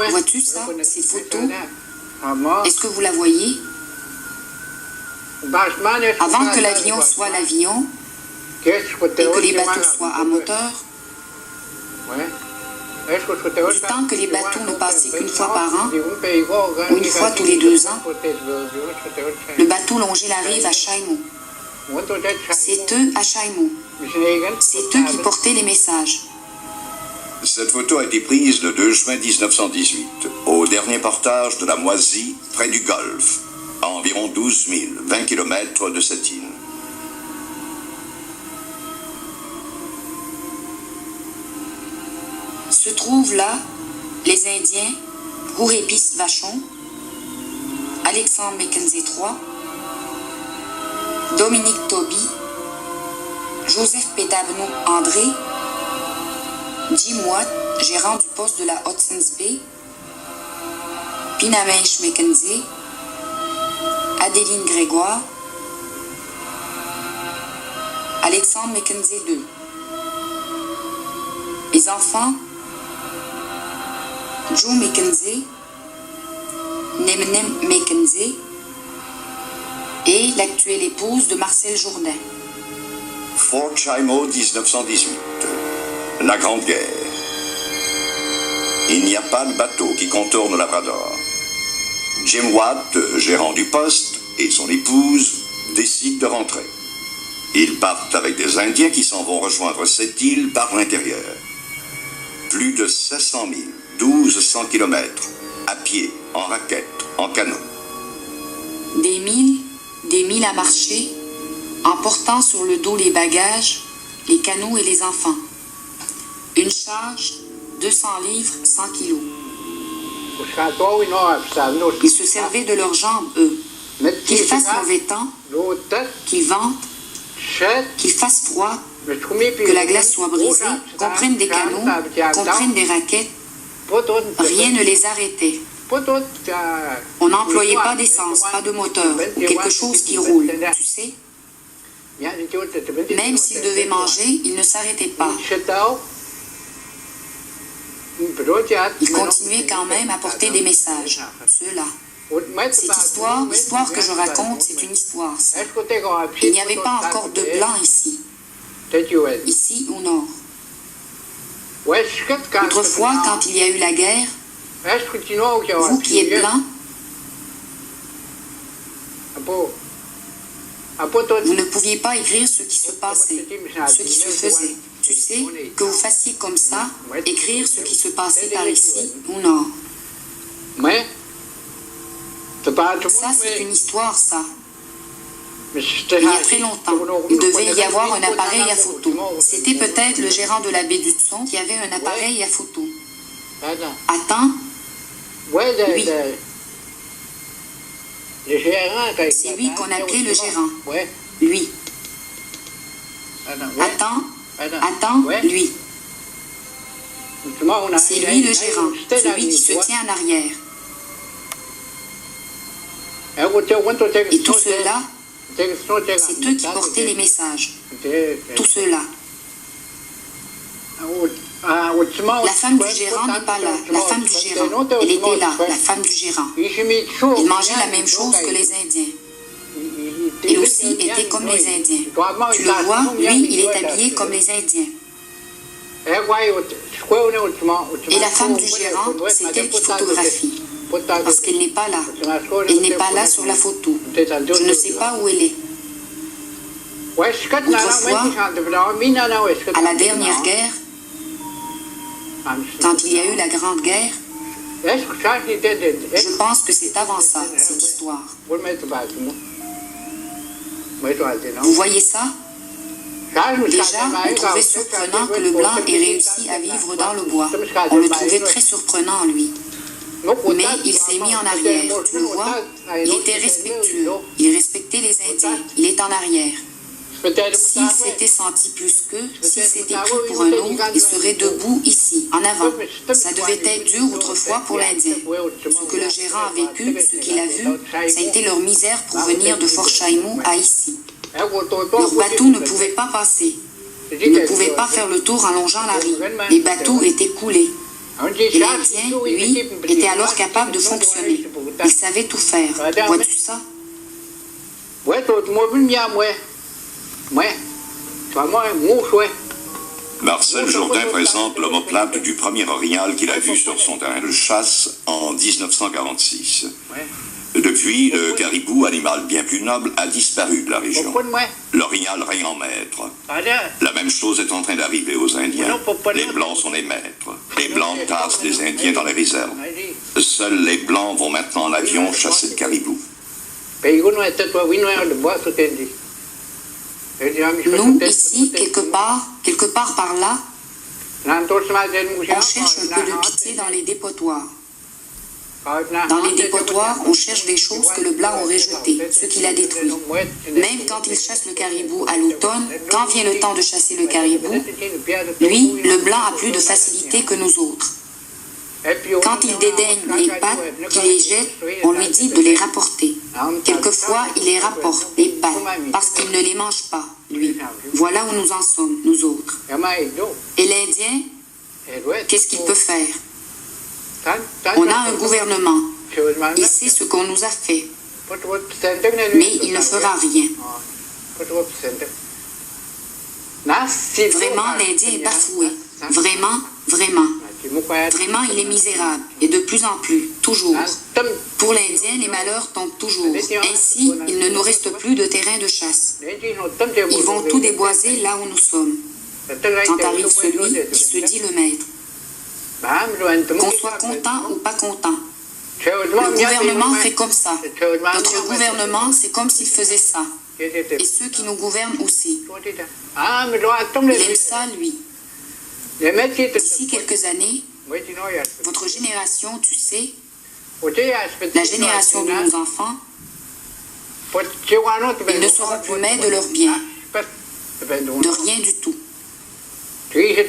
Vois-tu ça, cette photo? Est-ce que vous la voyez? Avant que l'avion soit l'avion et que les bateaux soient à moteur, du temps que les bateaux ne passaient qu'une fois par an ou une fois tous les 2 ans, le bateau longeait la rive à Chaimo. C'est eux à Chaimo. C'est eux qui portaient les messages. Cette photo a été prise le 2 juin 1918, au dernier portage de la Moisie, près du Golfe, à environ 12 000, 20 km de cette île. Se trouvent là les Indiens Rouhépis Vachon, Alexandre Mackenzie III, Dominique Toby, Joseph Pétabno André, Jim Watt, gérant du poste de la Hudson's Bay, Pinamesh Mackenzie, Adéline Grégoire, Alexandre Mackenzie II. Les enfants, Joe Mackenzie, Nemnem Mackenzie et l'actuelle épouse de Marcel Jourdain. Fort Chaimo 1918. La Grande Guerre. Il n'y a pas de bateau qui contourne le Labrador. Jim Watt, gérant du poste, et son épouse décident de rentrer. Ils partent avec des Indiens qui s'en vont rejoindre cette île par l'intérieur. Plus de 700 000, 1200 km, à pied, en raquette, en canot. Des milles à marcher, en portant sur le dos les bagages, les canots et les enfants. Une charge, 200 livres, 100 kilos. Ils se servaient de leurs jambes, eux. Qu'il fasse mauvais temps, qu'il vente, qu'il fasse froid, que la glace soit brisée, qu'on prenne des canots, qu'on prenne des raquettes, rien ne les arrêtait. On n'employait pas d'essence, pas de moteur, ou quelque chose qui roule, tu sais. Même s'ils devaient manger, ils ne s'arrêtaient pas. Ils continuaient quand même à porter des messages, ceux-là. Cette histoire, l'histoire que je raconte, c'est une histoire. Ça. Il n'y avait pas encore de blanc ici. Ici au nord. Autrefois, quand il y a eu la guerre, vous qui êtes blanc, vous ne pouviez pas écrire ce qui se passait, ce qui se faisait. Tu sais, que vous fassiez comme ça, écrire ce qui se passait par ici au nord. Ça, c'est une histoire, ça. Il y a très longtemps, il devait y avoir un appareil à photo. C'était peut-être le gérant de la baie du Tson qui avait un appareil à photo. Attends. Oui. C'est lui qu'on appelait le gérant. Lui. Attends, lui. C'est lui le gérant, celui qui se tient en arrière. Et tout cela, c'est eux qui portaient les messages. Tout cela. La femme du gérant n'est pas là. La femme du gérant, elle était là, la femme du gérant. Il mangeait la même chose que les Indiens. Il aussi était comme les Indiens. Tu le vois, lui, il est habillé comme les Indiens. Et la femme du gérant, c'est elle qui photographie. Parce qu'elle n'est pas là. Elle n'est pas là sur la photo. Je ne sais pas où elle est. Autrefois, à la dernière guerre, quand il y a eu la Grande Guerre, je pense que c'est avant ça, cette histoire. Vous voyez ça? Déjà, on trouvait surprenant que le blanc ait réussi à vivre dans le bois. On le trouvait très surprenant, lui. Mais il s'est mis en arrière, tu le vois? Il était respectueux. Il respectait les Indiens. Il est en arrière. S'il s'était senti plus qu'eux, s'il s'était pris pour un autre, il serait debout ici, en avant. Ça devait être dur autrefois pour l'Indien. Ce que le gérant a vécu, ce qu'il a vu, ça a été leur misère pour venir de Fort Chaimo à ici. Leur bateau ne pouvait pas passer. Ils ne pouvaient pas faire le tour en longeant la rive. Les bateaux étaient coulés. Et l'Indien, lui, était alors capable de fonctionner. Il savait tout faire. Vois-tu ça? Marcel Jourdain présente l'omoplate du premier orignal qu'il a vu sur son terrain de chasse en 1946. Depuis, le caribou, animal bien plus noble, a disparu de la région. L'orignal règne en maître. La même chose est en train d'arriver aux Indiens. Les Blancs sont les maîtres. Les Blancs tassent les Indiens dans les réserves. Seuls les Blancs vont maintenant en avion chasser le caribou. Nous, ici, quelque part par là, on cherche un peu de pitié dans les dépotoirs. Dans les dépotoirs, on cherche des choses que le blanc aurait jetées, ce qu'il a détruit. Même quand il chasse le caribou à l'automne, quand vient le temps de chasser le caribou, lui, le blanc a plus de facilité que nous autres. Quand il dédaigne les pattes, qu'il les jette, on lui dit de les rapporter. Quelquefois, il les rapporte, les pattes, parce qu'il ne les mange pas, lui. Voilà où nous en sommes, nous autres. Et l'Indien, qu'est-ce qu'il peut faire? On a un gouvernement. Il sait ce qu'on nous a fait. Mais il ne fera rien. Vraiment, l'Indien est bafoué. Vraiment, vraiment. Vraiment, il est misérable. Et de plus en plus. Toujours. Pour l'Indien, les malheurs tombent toujours. Ainsi, il ne nous reste plus de terrain de chasse. Ils vont tout déboiser là où nous sommes. Quand arrive celui qui se dit le maître. Qu'on soit content ou pas content. Le gouvernement fait comme ça. Notre gouvernement, c'est comme s'il faisait ça. Et ceux qui nous gouvernent aussi. Il aime ça, lui. D'ici quelques années, votre génération, tu sais, la génération de nos enfants, ils ne seront plus maîtres de leurs biens, de rien du tout. Ils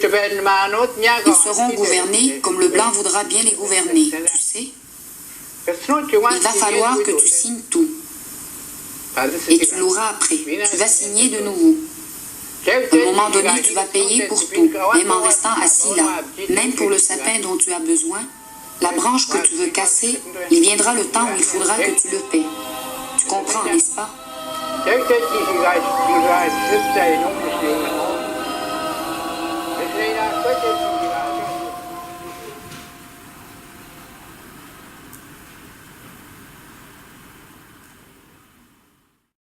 seront gouvernés comme le blanc voudra bien les gouverner, tu sais. Il va falloir que tu signes tout. Et tu l'auras après. Tu vas signer de nouveau. À un moment donné, tu vas payer pour tout, même en restant assis là. Même pour le sapin dont tu as besoin, la branche que tu veux casser, il viendra le temps où il faudra que tu le paies. Tu comprends, n'est-ce pas?